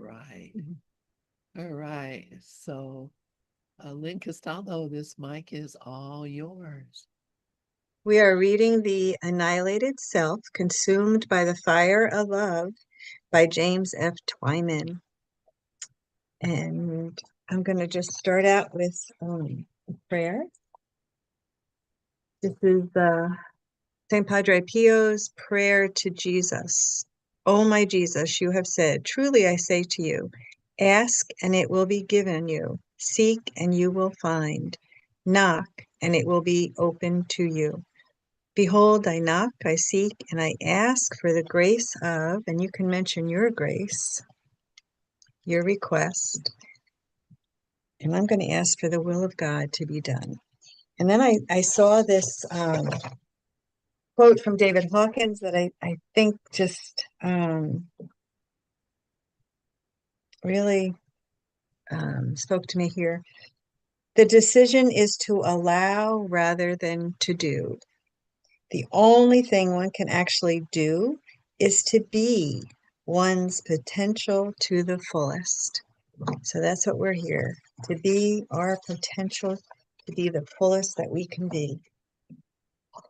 right. All right. So, Lynn Castaldo, this mic is all yours. We are reading The Annihilated Self, Consumed by the Fire of Love by James F. Twyman. And I'm going to just start out with a prayer. This is St. Padre Pio's prayer to Jesus. Oh, my Jesus, you have said, truly I say to you, ask and it will be given you. Seek and you will find. Knock and it will be open to you. Behold, I knock, I seek, and I ask for the grace of, and you can mention your grace, your request, and I'm going to ask for the will of God to be done. And then I saw this quote from David Hawkins that I think just really spoke to me here. The decision is to allow rather than to do. The only thing one can actually do is to be one's potential to the fullest. So that's what we're here, to be our potential, to be the fullest that we can be.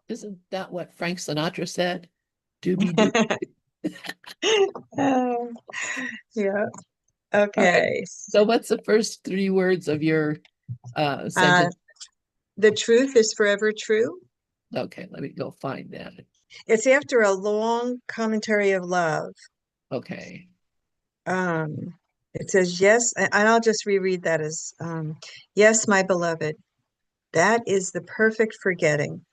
Isn't that what Frank Sinatra said? Doobie doo. Oh, yeah. All right. Okay. So, what's the first three words of your Uh, sentence? the truth is forever true. Okay, let me go find that. It's after a long commentary of love. Okay. Um, it says, yes, and I'll just reread that as, yes, my beloved, that is the perfect forgetting.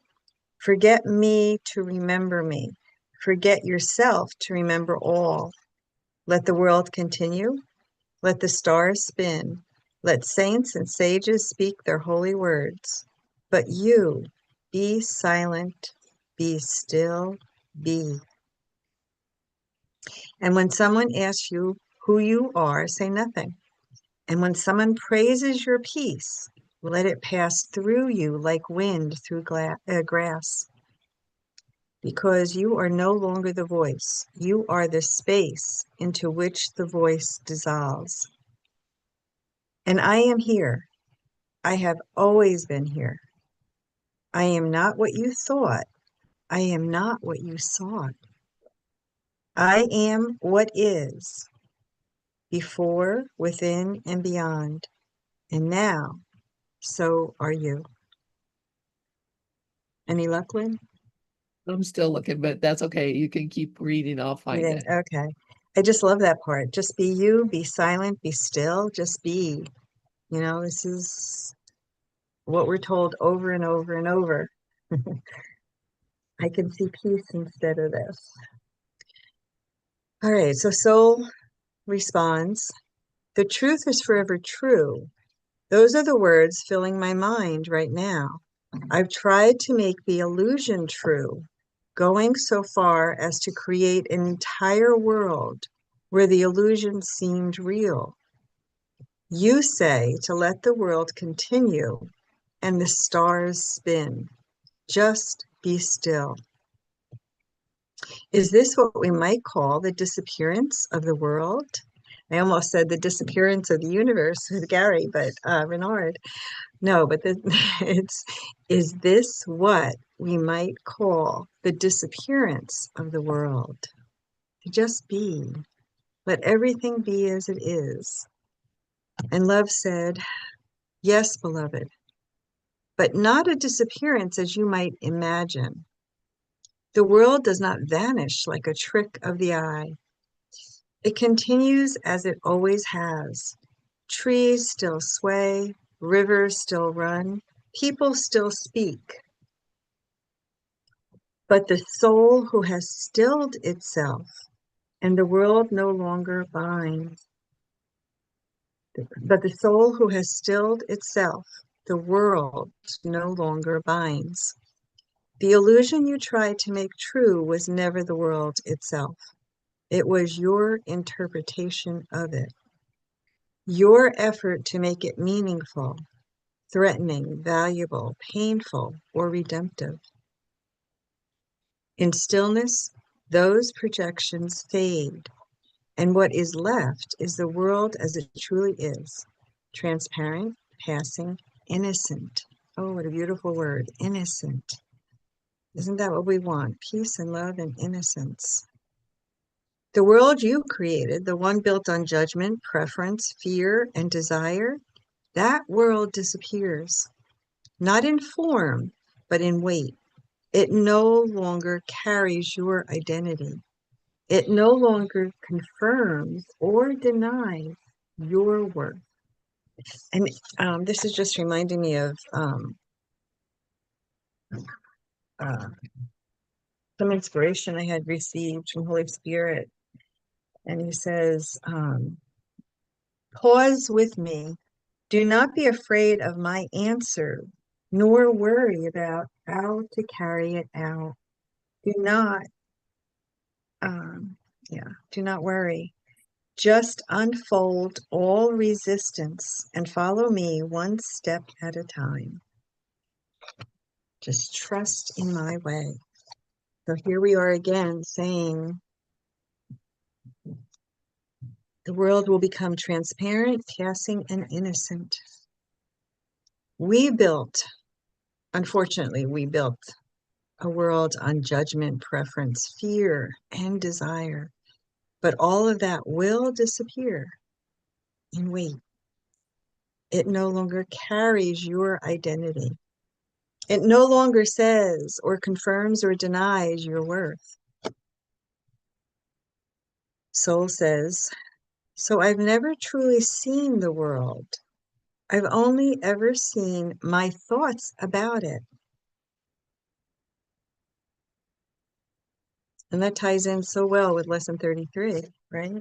Forget me to remember me. Forget yourself to remember all. Let the world continue. Let the stars spin. Let saints and sages speak their holy words. But you, be silent, be still, be. And when someone asks you who you are, say nothing. And when someone praises your peace, let it pass through you like wind through grass. Because you are no longer the voice. You are the space into which the voice dissolves. And I am here. I have always been here. I am not what you thought. I am not what you sought. I am what is, before, within, and beyond. And now, so are you. Any luck, Lynn? I'm still looking, but that's okay. You can keep reading. I'll You find think, it. okay. I just love that part. Just be you, be silent, be still, just be. This is what we're told over and over and over. I can see peace instead of this. All right, so soul responds, the truth is forever true. Those are the words filling my mind right now. I've tried to make the illusion true, going so far as to create an entire world where the illusion seemed real. You say to let the world continue and the stars spin. Just be still. Is this what we might call the disappearance of the world? I almost said the disappearance of the universe with Gary, but Renard. No, but it's, is this what we might call the disappearance of the world? To just be. Let everything be as it is. And love said, yes, beloved, but not a disappearance as you might imagine. The world does not vanish like a trick of the eye. It continues as it always has. Trees still sway, rivers still run, people still speak. But the soul who has stilled itself and the world no longer binds. But the soul who has stilled itself, the world no longer binds. The illusion you tried to make true was never the world itself. It was your interpretation of it. Your effort to make it meaningful, threatening, valuable, painful, or redemptive. In stillness, those projections fade, And what is left is the world as it truly is, transparent, passing, innocent. Oh, what a beautiful word, innocent. Isn't that what we want? Peace and love and innocence. The world you created, the one built on judgment, preference, fear, and desire, that world disappears, not in form, but in weight. It no longer carries your identity. It no longer confirms or denies your worth. And this is just reminding me of uh, some inspiration I had received from Holy Spirit. And he says, pause with me. Do not be afraid of my answer, nor worry about how to carry it out. Do not, um, do not worry. Just unfold all resistance and follow me one step at a time. Just trust in my way. So here we are again saying the world will become transparent, passing, and innocent. Unfortunately, we built a world on judgment, preference, fear, and desire. But all of that will disappear in weight. It no longer carries your identity. It no longer says or confirms or denies your worth. Soul says, so I've never truly seen the world. I've only ever seen my thoughts about it. And that ties in so well with lesson 33, right?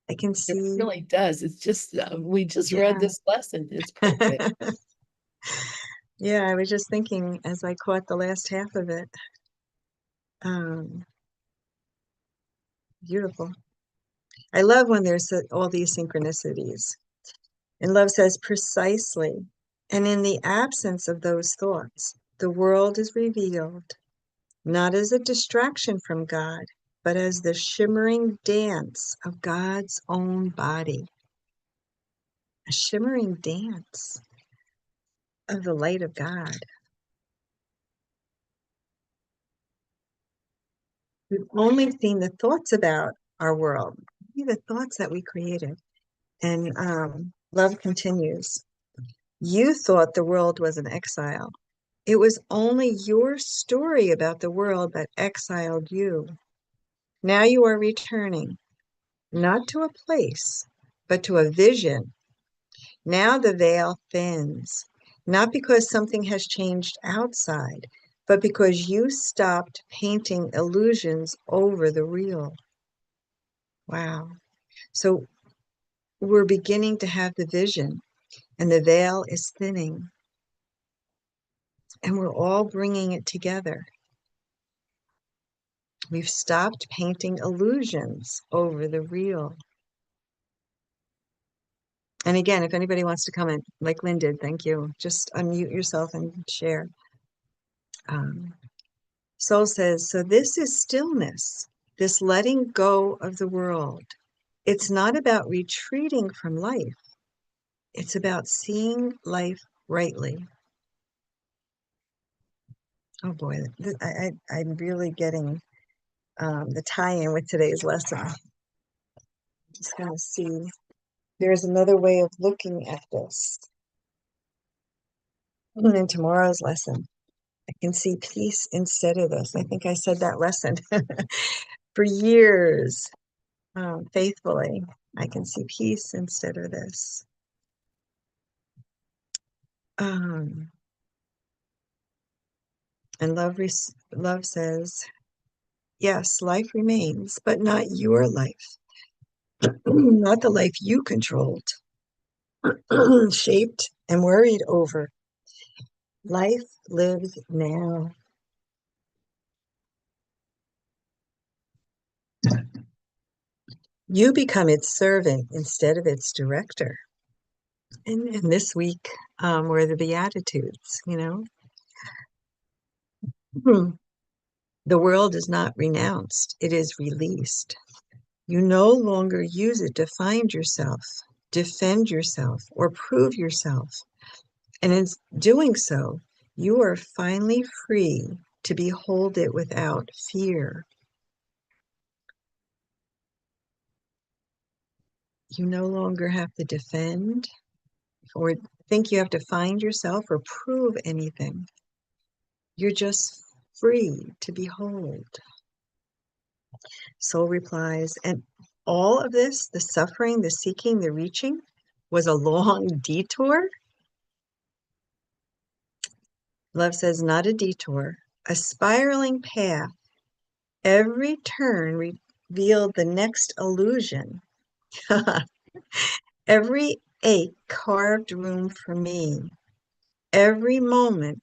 I can It see. really does. It's just, we just read Yeah. this lesson. It's perfect. Yeah, I was just thinking as I caught the last half of it. Beautiful. I love when there's all these synchronicities. And love says precisely. And in the absence of those thoughts, the world is revealed, not as a distraction from God, but as the shimmering dance of God's own body. A shimmering dance of the light of God. We've only seen the thoughts about our world, the thoughts that we created. And love continues. You thought the world was an exile. It was only your story about the world that exiled you. Now you are returning, not to a place, but to a vision. Now the veil thins, not because something has changed outside, but because you stopped painting illusions over the real. Wow. So we're beginning to have the vision, and the veil is thinning, and we're all bringing it together. We've stopped painting illusions over the real. And again, if anybody wants to comment, like Lynn did, thank you. Just unmute yourself and share. Soul says, so this is stillness, this letting go of the world. It's not about retreating from life. It's about seeing life rightly. Oh boy, I'm really getting the tie-in with today's lesson. Just going to see. There's another way of looking at this. And in tomorrow's lesson, I can see peace instead of this. I think I said that lesson for years, faithfully. I can see peace instead of this. And love says, yes, life remains, but not your life, not the life you controlled, shaped and worried over. Life lives now. You become its servant instead of its director. And this week were the Beatitudes, you know. The world is not renounced, it is released. You no longer use it to find yourself, defend yourself, or prove yourself. And in doing so, you are finally free to behold it without fear. You no longer have to defend or think you have to find yourself or prove anything. You're just free to behold. Soul replies, and all of this, the suffering, the seeking, the reaching, was a long detour? Love says, not a detour, a spiraling path. Every turn revealed the next illusion. Every ache carved room for me. Every moment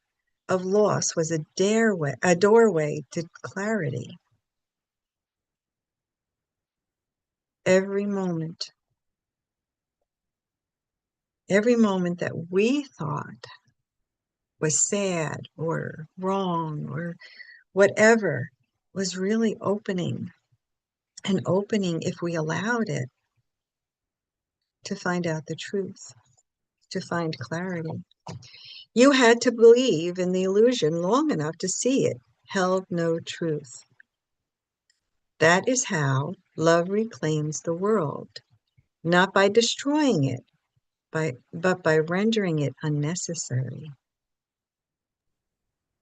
of loss was a doorway to clarity. Every moment, every moment that we thought was sad or wrong or whatever was really opening, an opening if we allowed it to find out the truth, to find clarity. You had to believe in the illusion long enough to see it held no truth. That is how love reclaims the world, not by destroying it, but by rendering it unnecessary.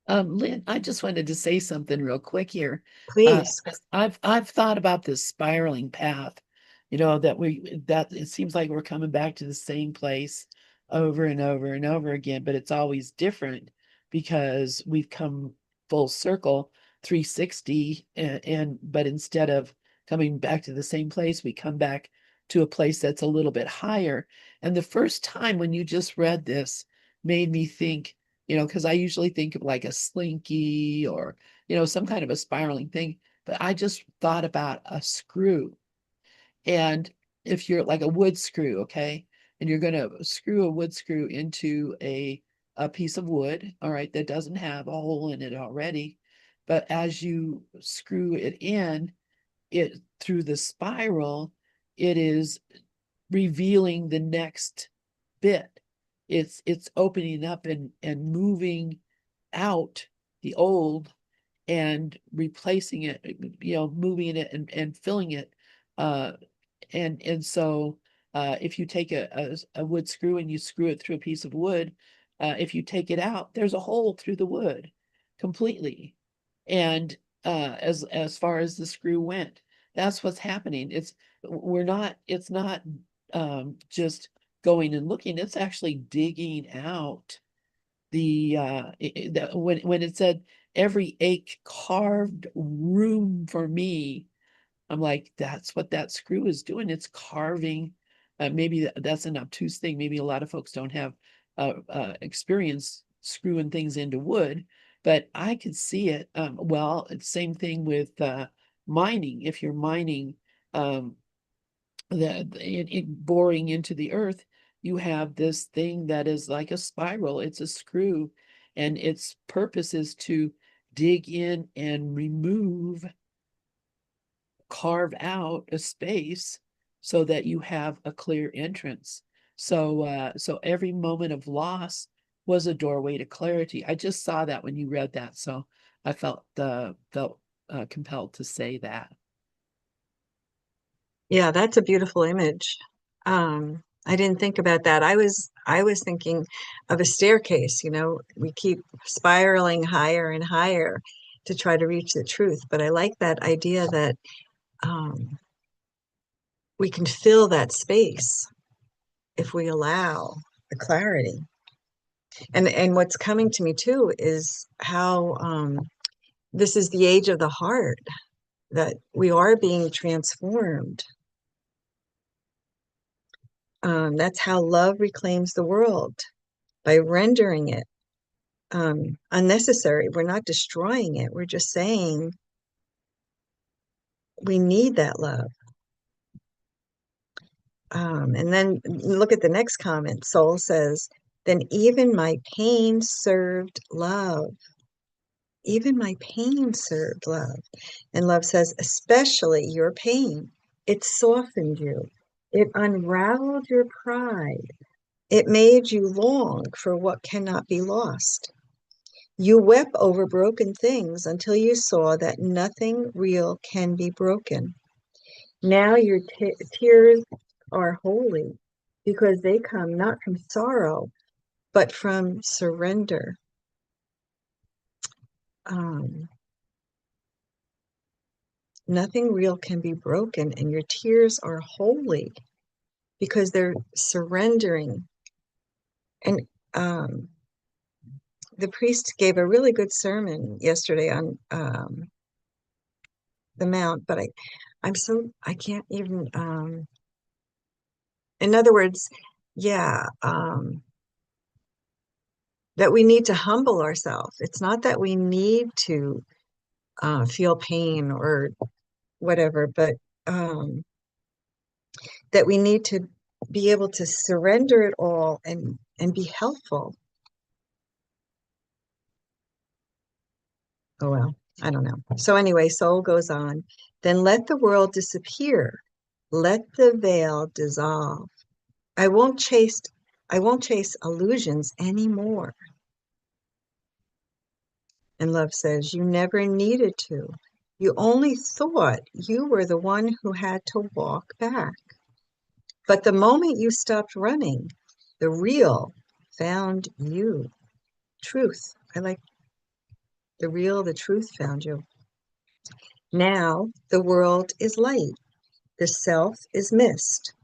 Lynn, I just wanted to say something real quick here. Please. 'Cause I've thought about this spiraling path, that it seems like we're coming back to the same place over and over and over again, but it's always different because we've come full circle 360 and but instead of coming back to the same place, we come back to a place that's a little bit higher. And the first time when you just read this made me think, because I usually think of like a slinky or, some kind of a spiraling thing, but I just thought about a screw. And if you're like a wood screw, okay, and you're going to screw a wood screw into a piece of wood, all right, that doesn't have a hole in it already, but as you screw it in, it through the spiral, it is revealing the next bit. It's opening up and moving out the old and replacing it, moving it and filling it. Uh, and so if you take a wood screw and you screw it through a piece of wood, if you take it out, there's a hole through the wood completely. And as far as the screw went, that's what's happening. It's not just going and looking, it's actually digging out when it said every ache carved room for me. I'm like, that's what that screw is doing. It's carving. Maybe that's an obtuse thing. Maybe a lot of folks don't have experience screwing things into wood, but I could see it. Well, it's same thing with mining. If you're mining, um, it boring into the earth, you have this thing that is like a spiral. It's a screw, and its purpose is to dig in and carve out a space so that you have a clear entrance. So every moment of loss was a doorway to clarity. I just saw that when you read that, so I felt compelled to say that. Yeah, that's a beautiful image. I didn't think about that. I was thinking of a staircase, we keep spiraling higher and higher to try to reach the truth. But I like that idea that um, we can fill that space if we allow the clarity. And what's coming to me too is how this is the age of the heart, that we are being transformed. That's how love reclaims the world, by rendering it unnecessary. We're not destroying it. We're just saying we need that love. And then look at the next comment. Soul says, then even my pain served love. Even my pain served love. And love says, especially your pain. It softened you. It unraveled your pride. It made you long for what cannot be lost. You wept over broken things until you saw that nothing real can be broken. Now your tears are holy because they come not from sorrow, but from surrender. Um, Nothing real can be broken, and your tears are holy because they're surrendering. And the priest gave a really good sermon yesterday on the Mount, but I can't even, in other words, yeah, that we need to humble ourselves. It's not that we need to feel pain or whatever, but that we need to be able to surrender it all and be helpful. Oh well, I don't know. So anyway, soul goes on. Then let the world disappear. Let the veil dissolve. I won't chase I won't chase illusions anymore. And love says, you never needed to. You only thought you were the one who had to walk back. But the moment you stopped running, the real found you. Truth. I like the truth found you. Now the world is light. The self is mist.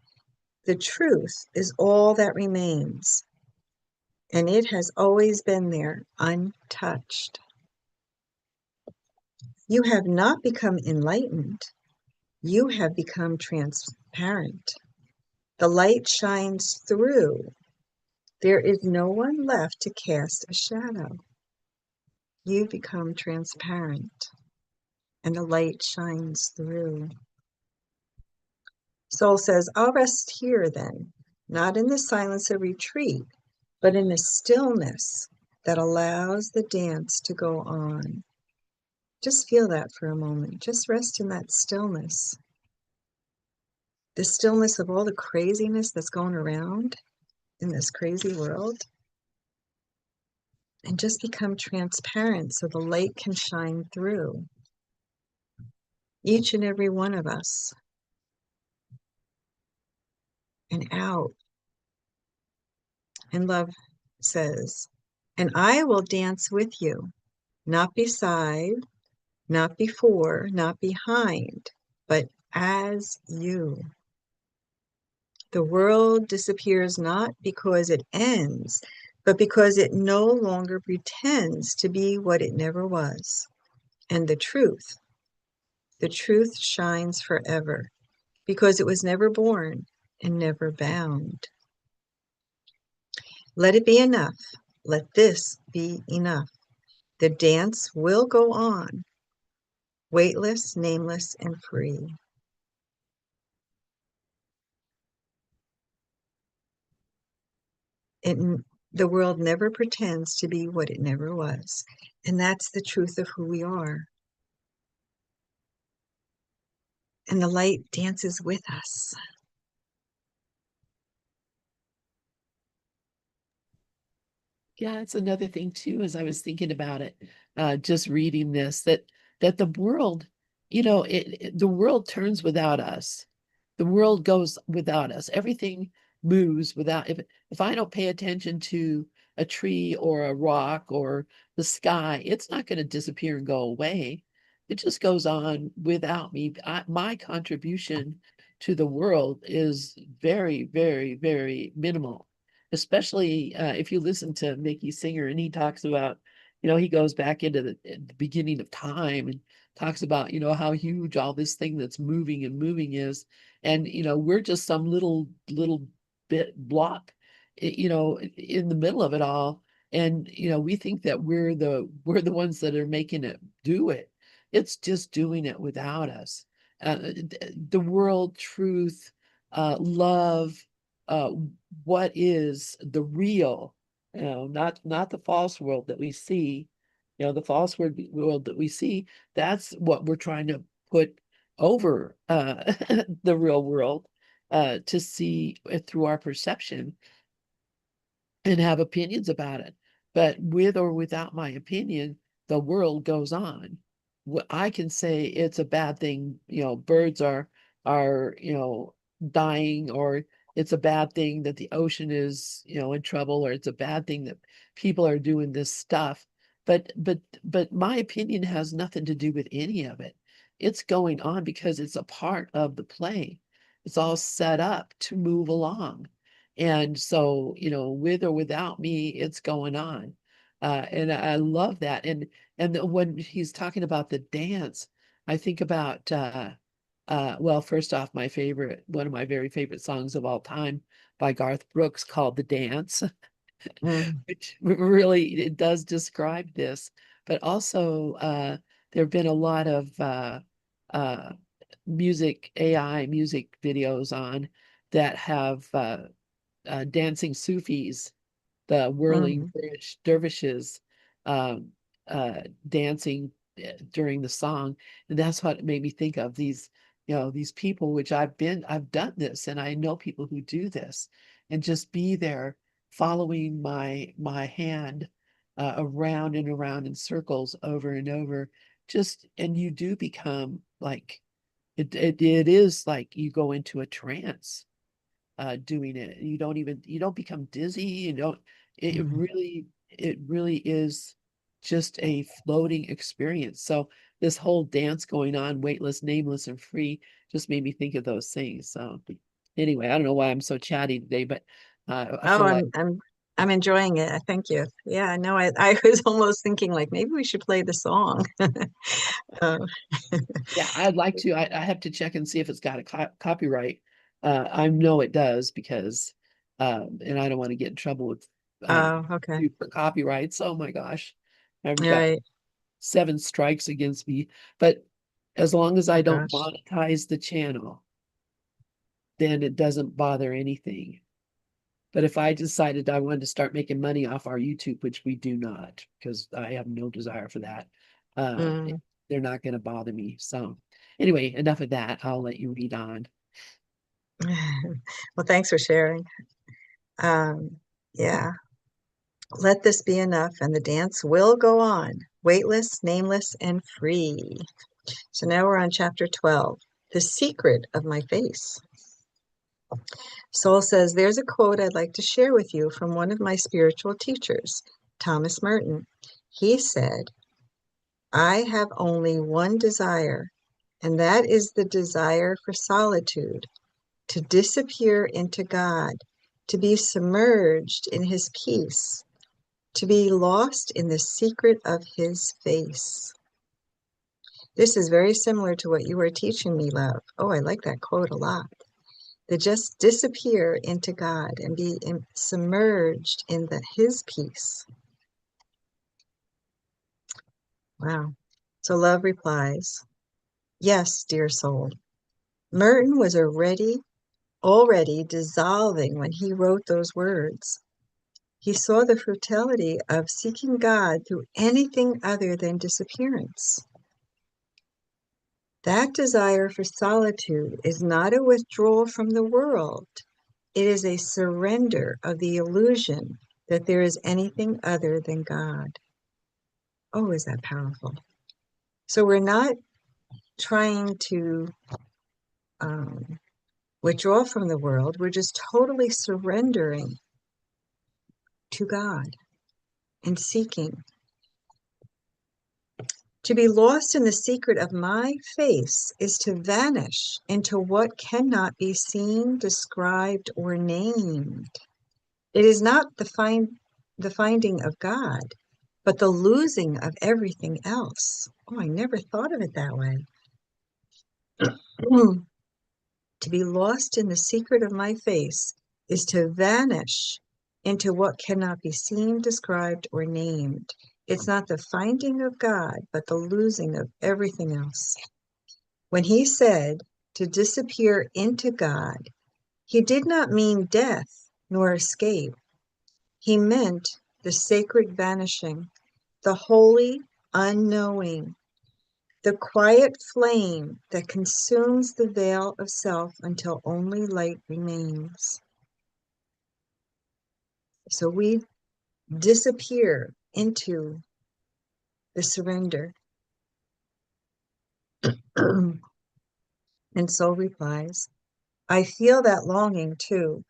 The truth is all that remains. And it has always been there, untouched. You have not become enlightened. You have become transparent. The light shines through. There is no one left to cast a shadow. You become transparent, and the light shines through. Soul says, I'll rest here then, not in the silence of retreat, but in the stillness that allows the dance to go on. Just feel that for a moment. Just rest in that stillness. The stillness of all the craziness that's going around in this crazy world. And just become transparent so the light can shine through each and every one of us and out. And love says, and I will dance with you, not beside, not before, not behind, but as you. The world disappears not because it ends, but because it no longer pretends to be what it never was. And the truth shines forever because it was never born and never bound. Let it be enough. Let this be enough. The dance will go on, weightless, nameless, and free. It, the world never pretends to be what it never was. And that's the truth of who we are. And the light dances with us. Yeah, it's another thing too, as I was thinking about it, just reading this, that the world, the world turns without us. The world goes without us. Everything moves without, if I don't pay attention to a tree or a rock or the sky, it's not going to disappear and go away. It just goes on without me. My contribution to the world is very, very, very minimal, especially if you listen to Mickey Singer and he talks about, he goes back into the beginning of time and talks about, how huge all this thing that's moving and moving is. And, we're just some little bit block, in the middle of it all. And, we think that we're the ones that are making it do it. It's just doing it without us. The world, truth, love, uh, what is the real, not the false world that we see, the false world that we see, that's what we're trying to put over the real world to see through our perception and have opinions about it. But with or without my opinion, the world goes on. I can say it's a bad thing, birds are, dying, or it's a bad thing that the ocean is, in trouble, or it's a bad thing that people are doing this stuff. But my opinion has nothing to do with any of it. It's going on because it's a part of the play. It's all set up to move along. And so, with or without me, it's going on. And I love that. And when he's talking about the dance, I think about well, first off, one of my very favorite songs of all time by Garth Brooks, called "The Dance," Mm, which really it does describe this. But also, there have been a lot of uh, AI music videos on that have dancing Sufis, the whirling mm, dervishes, um, dancing during the song. And that's what it made me think of these people, which I've done this, and I know people who do this, and just be there following my hand around and around in circles over and over. And you do become like, it is like you go into a trance doing it. You don't become dizzy. mm. It really is just a floating experience. So this whole dance going on, weightless, nameless, and free, just made me think of those things. So anyway, I don't know why I'm so chatty today, but I Oh, feel like, I'm enjoying it. Thank you. Yeah, no, I was almost thinking like maybe we should play the song. Uh, yeah, I'd like to. I have to check and see if it's got a copyright. I know it does, because, and I don't want to get in trouble with oh, okay. for copyrights. Oh my gosh, I've All got right. 7 strikes against me. But as long as Oh I don't gosh. monetize the channel, then it doesn't bother anything. But if I decided I wanted to start making money off our YouTube, which we do not, because I have no desire for that, uh, Mm. they're not going to bother me. So anyway, enough of that. I'll let you read on. Well, thanks for sharing. Yeah, let this be enough, and the dance will go on, weightless, nameless, and free. So now we're on chapter 12, The Secret of My Face. Soul says, there's a quote I'd like to share with you from one of my spiritual teachers, Thomas Merton. He said, I have only one desire, and that is the desire for solitude, to disappear into God, to be submerged in His peace, to be lost in the secret of His face. This is very similar to what you were teaching me, love. Oh, I like that quote a lot. To just disappear into God and be submerged in His peace. Wow. So love replies, yes, dear soul. Merton was already dissolving when he wrote those words. He saw the futility of seeking God through anything other than disappearance. That desire for solitude is not a withdrawal from the world. It is a surrender of the illusion that there is anything other than God. Oh, is that powerful? So we're not trying to um, withdraw from the world. We're just totally surrendering to God and seeking. To be lost in the secret of my face is to vanish into what cannot be seen, described, or named. It is not the finding of God, but the losing of everything else. Oh, I never thought of it that way. To be lost in the secret of my face is to vanish into what cannot be seen, described, or named. It's not the finding of God, but the losing of everything else. When he said to disappear into God, he did not mean death nor escape. He meant the sacred vanishing, the holy unknowing, the quiet flame that consumes the veil of self until only light remains. So we disappear into the surrender. And soul replies, I feel that longing too,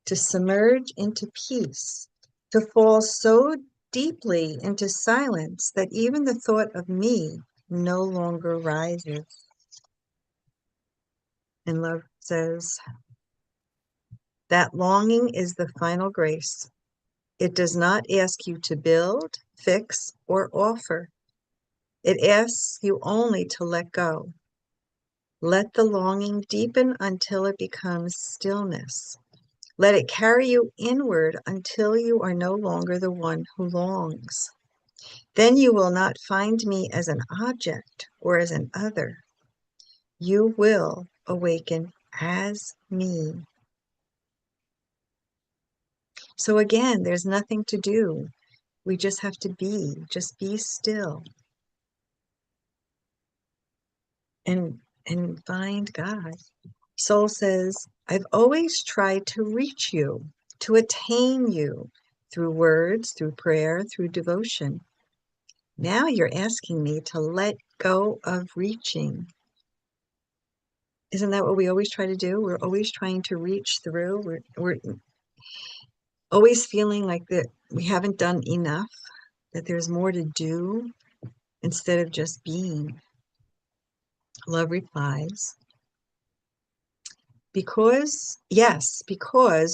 to submerge into peace, to fall so deeply into silence that even the thought of me no longer rises. And love says, that longing is the final grace. It does not ask you to build, fix, or offer. It asks you only to let go. Let the longing deepen until it becomes stillness. Let it carry you inward until you are no longer the one who longs. Then you will not find me as an object or as an other. You will awaken as me. So again, there's nothing to do. We just have to just be still and find God. Soul says, I've always tried to reach you, to attain you through words, through prayer, through devotion. Now you're asking me to let go of reaching. Isn't that what we always try to do? We're always trying to reach through. We're always feeling like that we haven't done enough, that there's more to do instead of just being. Love replies, because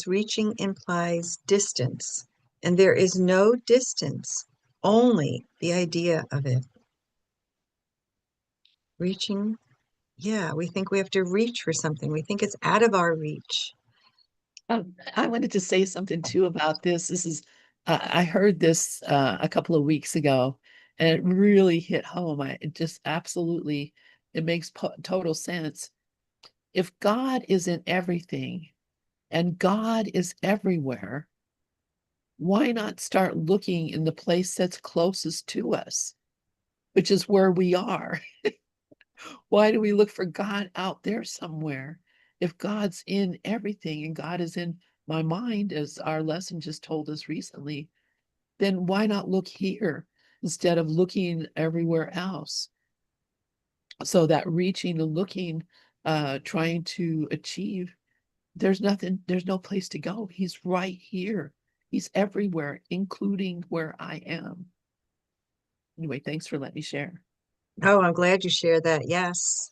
reaching implies distance, and there is no distance, only the idea of it. Reaching, yeah, we think we have to reach for something. We think it's out of our reach. I wanted to say something too about this. I heard this a couple of weeks ago, and it really hit home. It just absolutely, it makes total sense. If God is in everything and God is everywhere, why not start looking in the place that's closest to us, which is where we are? Why do we look for God out there somewhere? If God's in everything and God is in my mind, as our lesson just told us recently, then why not look here instead of looking everywhere else? So that reaching and looking, trying to achieve, there's no place to go. He's right here. He's everywhere, including where I am. Anyway, thanks for letting me share. Oh, I'm glad you shared that. Yes.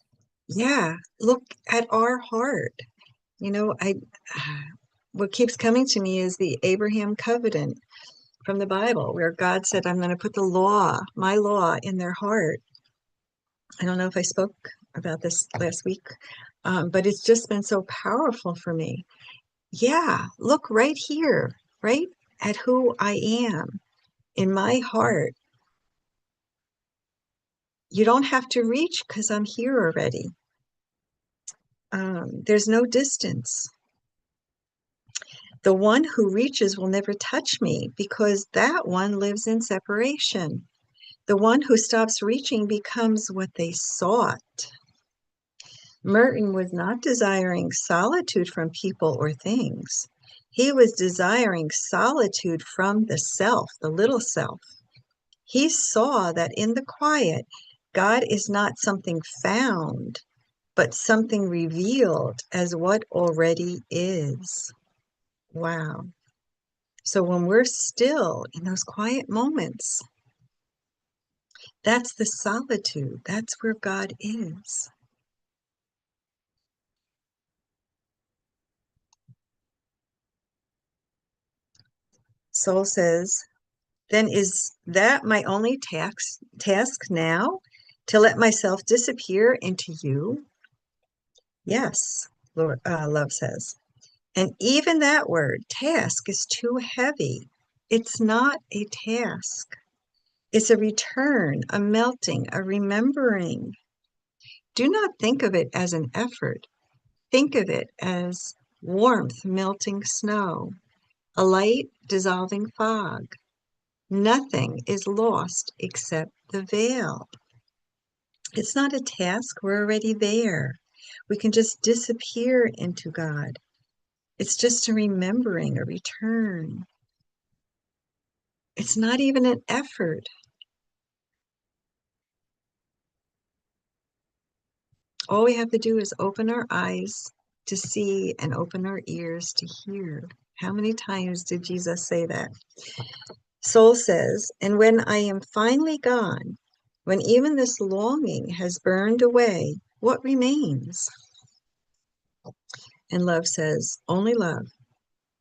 Yeah. Look at our heart. You know, what keeps coming to me is the Abraham covenant from the Bible, where God said, I'm going to put the law, my law, in their heart. I don't know if I spoke about this last week, but it's just been so powerful for me. Yeah, look right here, right at who I am in my heart. You don't have to reach because I'm here already. There's no distance. The one who reaches will never touch me because that one lives in separation. The one who stops reaching becomes what they sought. Merton was not desiring solitude from people or things. He was desiring solitude from the self, the little self. He saw that in the quiet, God is not something found, but something revealed as what already is. Wow. So when we're still in those quiet moments, that's the solitude. That's where God is. Soul says, then is that my only task now? To let myself disappear into you? Yes, love says. And even that word, task, is too heavy. It's not a task. It's a return, a melting, a remembering. Do not think of it as an effort. Think of it as warmth melting snow, a light dissolving fog. Nothing is lost except the veil. It's not a task, we're already there. We can just disappear into God. It's just a remembering, a return. It's not even an effort. All we have to do is open our eyes to see and open our ears to hear. How many times did Jesus say that? Soul says, and when I am finally gone, when even this longing has burned away, what remains? And love says, only love,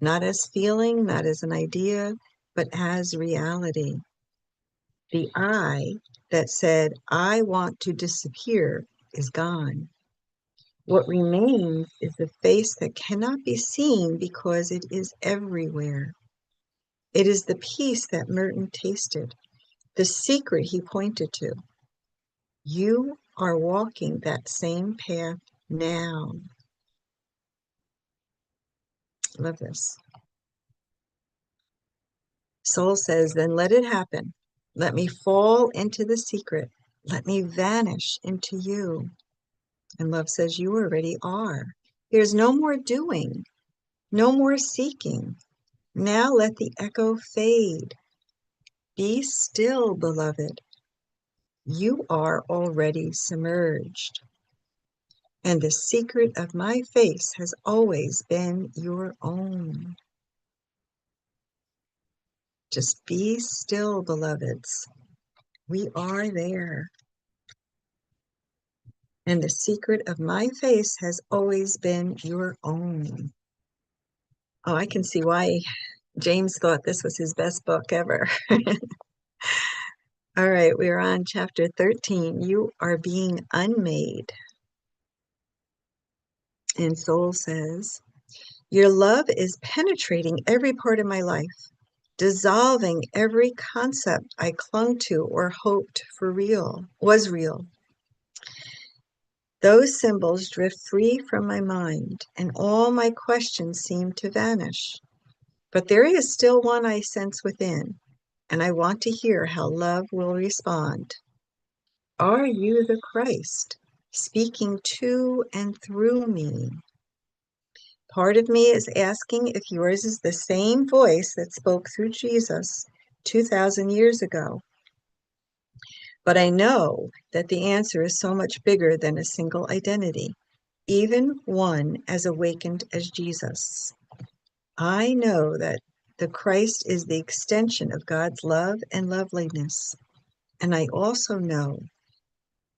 not as feeling, not as an idea, but as reality. The I that said, I want to disappear, is gone. What remains is the face that cannot be seen because it is everywhere. It is the peace that Merton tasted, the secret he pointed to. You are walking that same path now. Love this. Soul says, then let it happen. Let me fall into the secret. Let me vanish into you. And love says, you already are. There's no more doing, no more seeking. Now let the echo fade. Be still, beloved. You are already submerged. And the secret of my face has always been your own. Just be still, beloveds. We are there. And the secret of my face has always been your own. Oh, I can see why James thought this was his best book ever. All right, we're on chapter 13. You are being unmade. And Soul says, your love is penetrating every part of my life, dissolving every concept I clung to or hoped was real. Those symbols drift free from my mind, and all my questions seem to vanish. But there is still one I sense within, and I want to hear how love will respond. Are you the Christ, speaking to and through me? Part of me is asking if yours is the same voice that spoke through Jesus 2,000 years ago. But I know that the answer is so much bigger than a single identity, even one as awakened as Jesus. I know that the Christ is the extension of God's love and loveliness. And I also know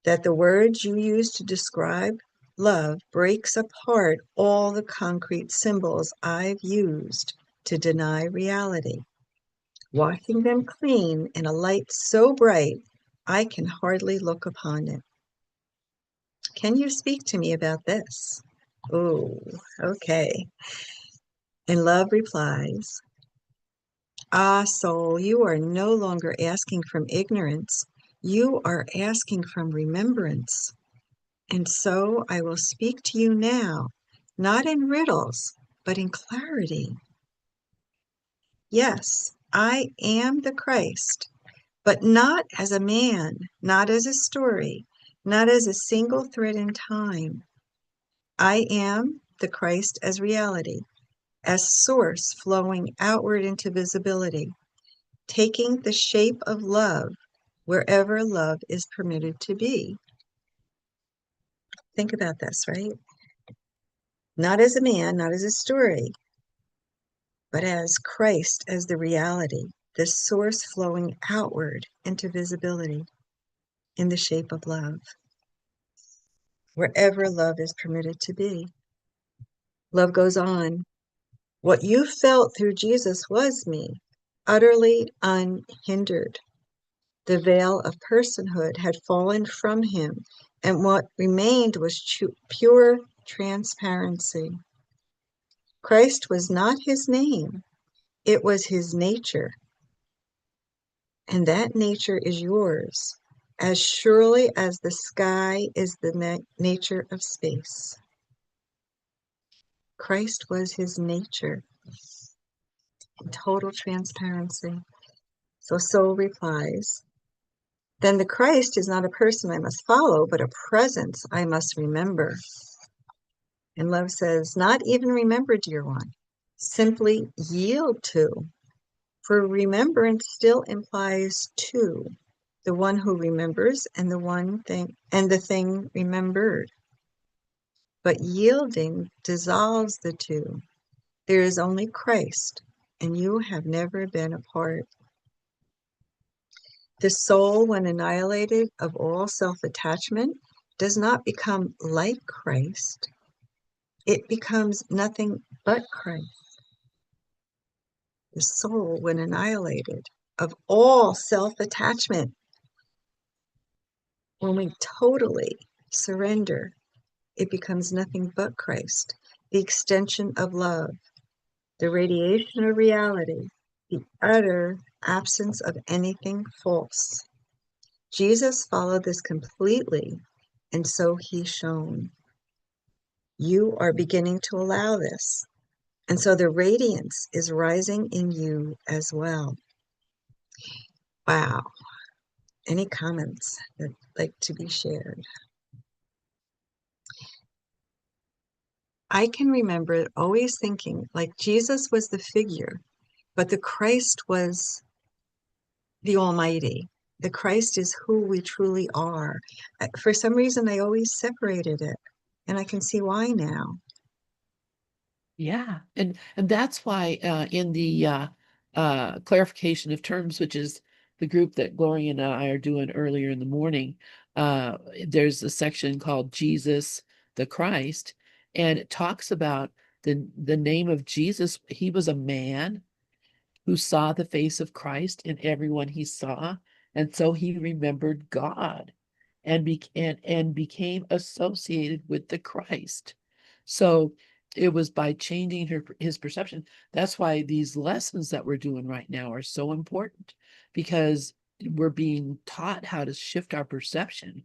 that the words you use to describe love breaks apart all the concrete symbols I've used to deny reality, washing them clean in a light so bright I can hardly look upon it. Can you speak to me about this? Oh, okay. And love replies, ah, soul, you are no longer asking from ignorance. You are asking from remembrance. And so I will speak to you now, not in riddles, but in clarity. Yes, I am the Christ, but not as a man, not as a story, not as a single thread in time. I am the Christ as reality, as source flowing outward into visibility, taking the shape of love wherever love is permitted to be. Think about this, right? Not as a man, not as a story, but as Christ as the reality, the source flowing outward into visibility in the shape of love, wherever love is permitted to be. Love goes on. What you felt through Jesus was me, utterly unhindered. The veil of personhood had fallen from him, and what remained was pure transparency. Christ was not his name, it was his nature. And that nature is yours, as surely as the sky is the nature of space. Christ was his nature, total transparency. So Soul replies, Then the Christ is not a person I must follow, but a presence I must remember. And love says, not even remember, dear one, simply yield to. For remembrance still implies two, the one who remembers and the one thing and the thing remembered. But yielding dissolves the two. There is only Christ, and you have never been apart. The soul, when annihilated of all self-attachment, does not become like Christ. It becomes nothing but Christ. The soul, when annihilated of all self-attachment, when we totally surrender, it becomes nothing but Christ, the extension of love, the radiation of reality, the utter absence of anything false. Jesus followed this completely, and so he shone. You are beginning to allow this. And so the radiance is rising in you as well. Wow. Any comments that like to be shared? I can remember always thinking like Jesus was the figure, but the Christ was the Almighty. The Christ is who we truly are. For some reason, I always separated it, and I can see why now. Yeah, and that's why in the clarification of terms, which is the group that Gloria and I are doing earlier in the morning, there's a section called Jesus the Christ, and it talks about the name of Jesus. He was a man who saw the face of Christ in everyone he saw, and so he remembered God and became associated with the Christ. So it was by changing his perception. That's why these lessons that we're doing right now are so important, because we're being taught how to shift our perception.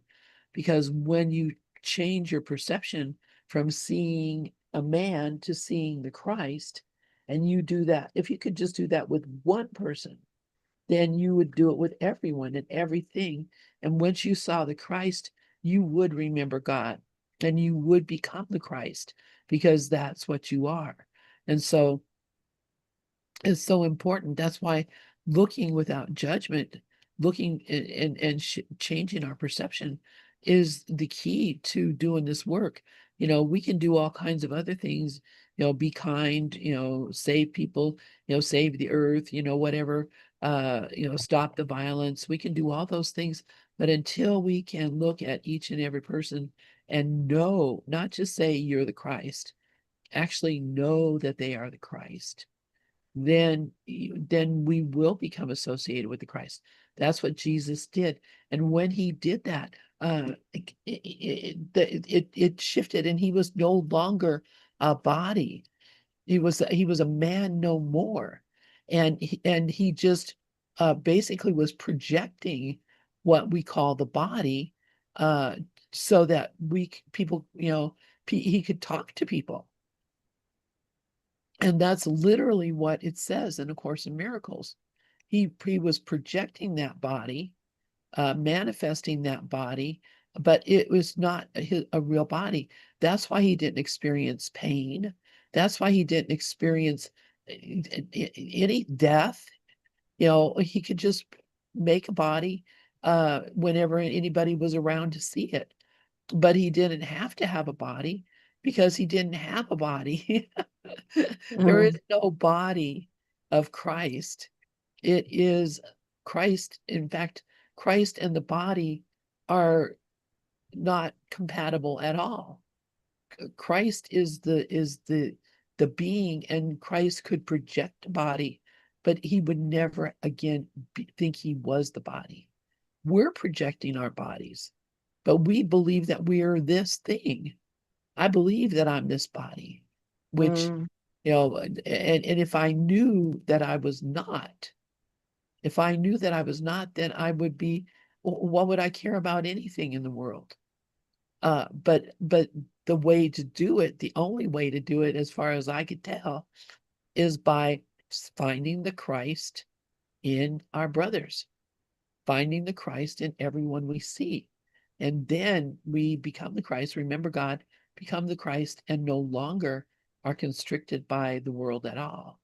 Because when you change your perception from seeing a man to seeing the Christ, and you do that, if you could just do that with one person, then you would do it with everyone and everything. And once you saw the Christ, you would remember God and you would become the Christ, because that's what you are. And so is so important. That's why looking without judgment, looking and changing our perception is the key to doing this work. We can do all kinds of other things, be kind, save people, save the earth, whatever, stop the violence. We can do all those things, but until we can look at each and every person and know, not just say you're the Christ, actually know that they are the Christ, then we will become associated with the Christ. That's what Jesus did. And when he did that, it shifted, and he was no longer a body. He was a man no more. And he just basically was projecting what we call the body, uh, so that people, he could talk to people. And that's literally what it says in A Course in Miracles. He was projecting that body, manifesting that body, but it was not a real body. That's why he didn't experience pain. That's why he didn't experience any death. He could just make a body whenever anybody was around to see it. But he didn't have to have a body, because he didn't have a body. There is Mm, no body of Christ. It is Christ. In fact, Christ and the body are not compatible at all. Christ is the being, and Christ could project a body, but he would never again think he was the body. We're projecting our bodies, but we believe that we are this thing. I believe that I'm this body, which, mm, and if I knew that I was not, if I knew that I was not, then I would be, what would I care about anything in the world? But the way to do it, the only way to do it, as far as I could tell, is by finding the Christ in our brothers. finding the Christ in everyone we see. And then we become the Christ, remember God, become the Christ, and no longer are constricted by the world at all.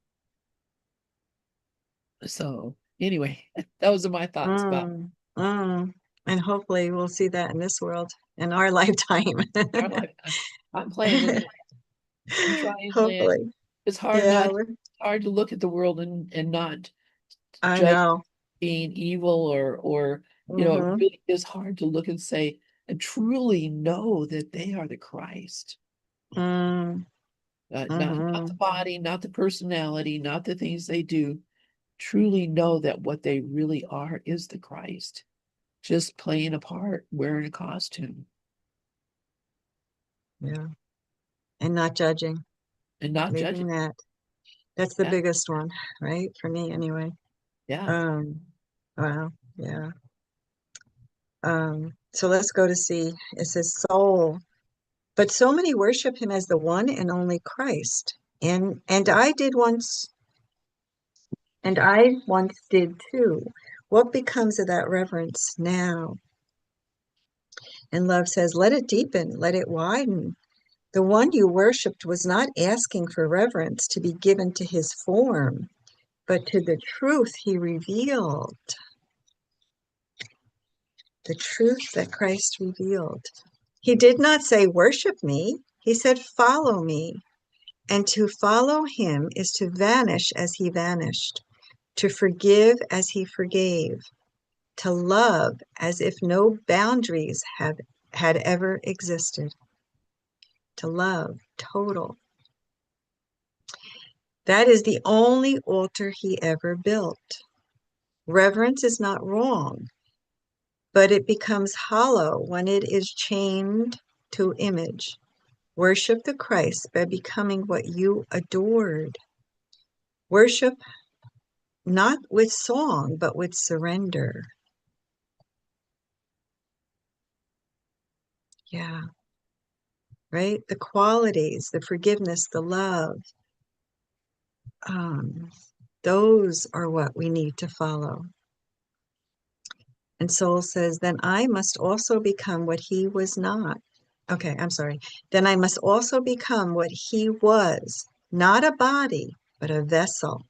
So anyway, those are my thoughts about Mm, mm. And hopefully we'll see that in this world, in our lifetime. our life. I'm playing with it. I'm trying, Lynn. Hopefully. It's hard Yeah, not hard to look at the world and not I judge know. being evil, or it Hmm. really is hard to look and say and truly know that they are the Christ. Mm, Not hmm. the body, not the personality, not the things they do. Truly know that what they really are is the Christ, just playing a part, wearing a costume, Yeah. And not judging. and not Maybe judging. that. That's the Yeah, biggest one, right? For me anyway. yeah. Um, wow. Yeah. So let's go to see. It says soul. But so many worship him as the one and only Christ. And I once did too. What becomes of that reverence now? And love says, let it deepen, let it widen. The one you worshipped was not asking for reverence to be given to his form, but to the truth he revealed, the truth that Christ revealed. He did not say, worship me. He said, follow me. And to follow him is to vanish as he vanished, to forgive as he forgave, to love as if no boundaries had ever existed, to love total. That is the only altar he ever built. Reverence is not wrong, but it becomes hollow when it is chained to image. Worship the Christ by becoming what you adored. Worship not with song, but with surrender. Yeah, right? The qualities, the forgiveness, the love, um, those are what we need to follow. And Soul says, then I must also become what he was not. Okay, I'm sorry. Then I must also become what he was, not a body, but a vessel.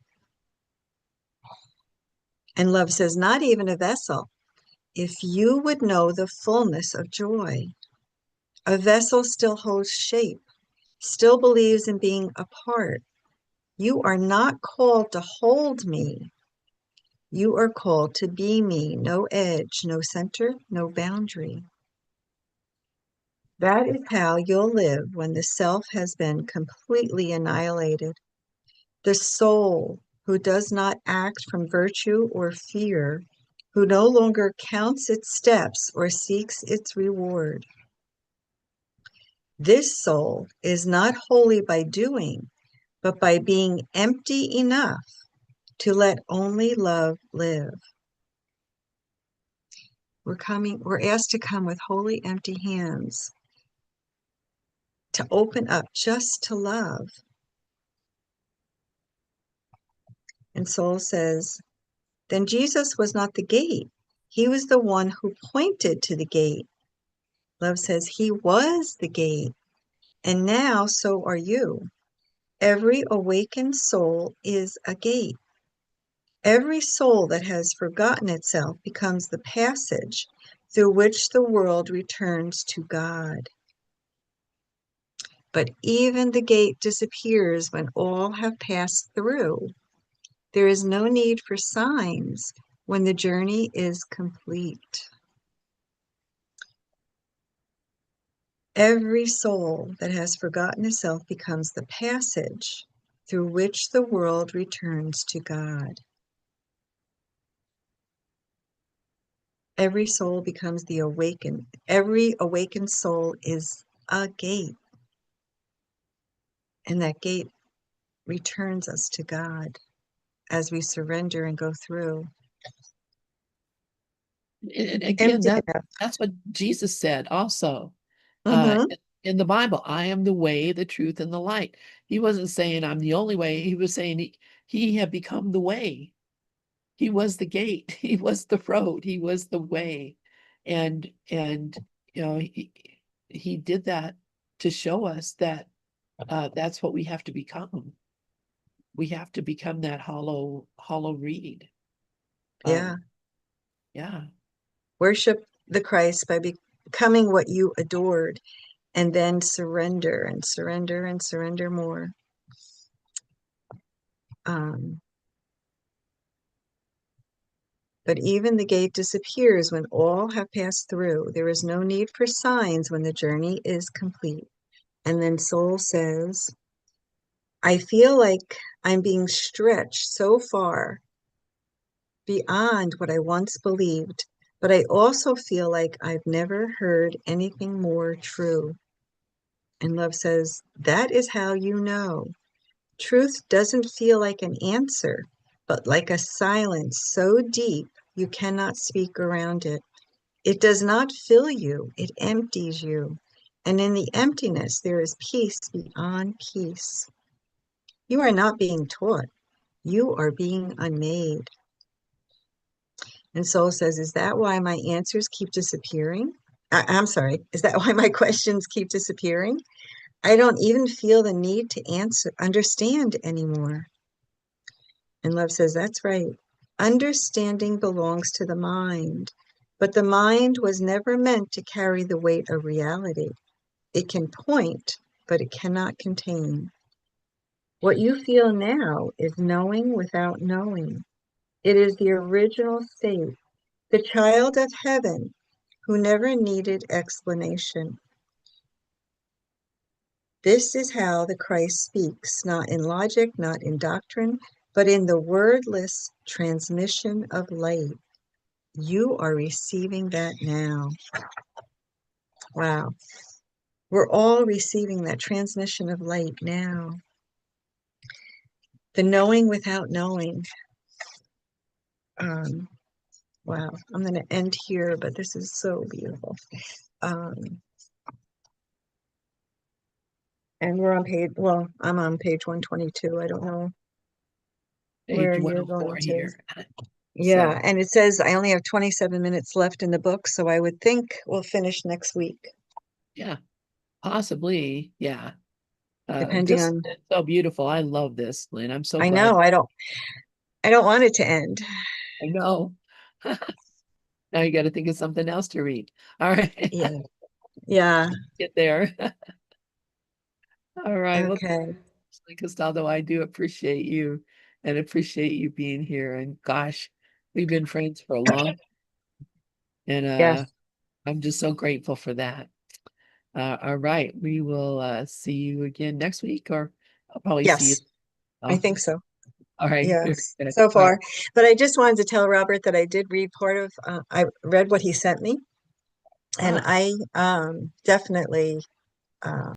And Love says, not even a vessel. If you would know the fullness of joy, a vessel still holds shape, still believes in being a part. You are not called to hold me. You are called to be me, no edge, no center, no boundary. That is how you'll live when the self has been completely annihilated. The soul who does not act from virtue or fear, who no longer counts its steps or seeks its reward. This soul is not holy by doing, but by being empty enough to let only love live. We're asked to come with holy, empty hands, to open up just to love. And Soul says, then Jesus was not the gate. He was the one who pointed to the gate. Love says, he was the gate, and now so are you. Every awakened soul is a gate. Every soul that has forgotten itself becomes the passage through which the world returns to God. But even the gate disappears when all have passed through. There is no need for signs when the journey is complete. Every soul that has forgotten itself becomes the passage through which the world returns to God. Every soul becomes the awakened. Every awakened soul is a gate, and that gate returns us to God as we surrender and go through. And again, Empty enough. that's what Jesus said also. Uh, Mm-hmm. in the Bible, I am the way, the truth, and the light. He wasn't saying I'm the only way. He was saying he had become the way. he was the gate, he was the road, he was the way. And you know, he did that to show us that that's what we have to become. We have to become that hollow reed. Yeah. Um, yeah, Worship the Christ by becoming what you adored, and then surrender and surrender and surrender more. Um, but even the gate disappears when all have passed through. There is no need for signs when the journey is complete. And then Soul says, I feel like I'm being stretched so far beyond what I once believed, but I also feel like I've never heard anything more true. And Love says, that is how you know. Truth doesn't feel like an answer, but like a silence so deep you cannot speak around it. It does not fill you, it empties you. And in the emptiness, there is peace beyond peace. You are not being taught, you are being unmade. And Soul says, is that why my answers keep disappearing? I'm sorry, is that why my questions keep disappearing? I don't even feel the need to understand anymore. And Love says, that's right. Understanding belongs to the mind, but the mind was never meant to carry the weight of reality. It can point, but it cannot contain. What you feel now is knowing without knowing. It is the original state, the child of heaven who never needed explanation. This is how the Christ speaks, not in logic, not in doctrine, but in the wordless transmission of light. You are receiving that now. Wow. We're all receiving that transmission of light now. The knowing without knowing. Um, wow. I'm going to end here, but this is so beautiful. Um, and we're on page, well, I'm on page 122. I don't know where page you're 104 going to. here. Yeah, So and it says I only have 27 minutes left in the book, so I would think we'll finish next week, yeah, possibly, yeah. depending This on, is so beautiful. I love this, Lynn. I'm so I glad. know, I don't want it to end. I know. Now you got to think of something else to read. All right. Yeah. Yeah. Get there. All right. Well, Okay. Castaldo, I do appreciate you and appreciate you being here. And gosh, we've been friends for a long, and Yes. I'm just so grateful for that. All right. We will see you again next week, or I'll probably see you. Yes. I Oh, think so. all right. Very Yes. good. So All right. far. But I just wanted to tell Robert that I did read part of, I read what he sent me, and Ah. I definitely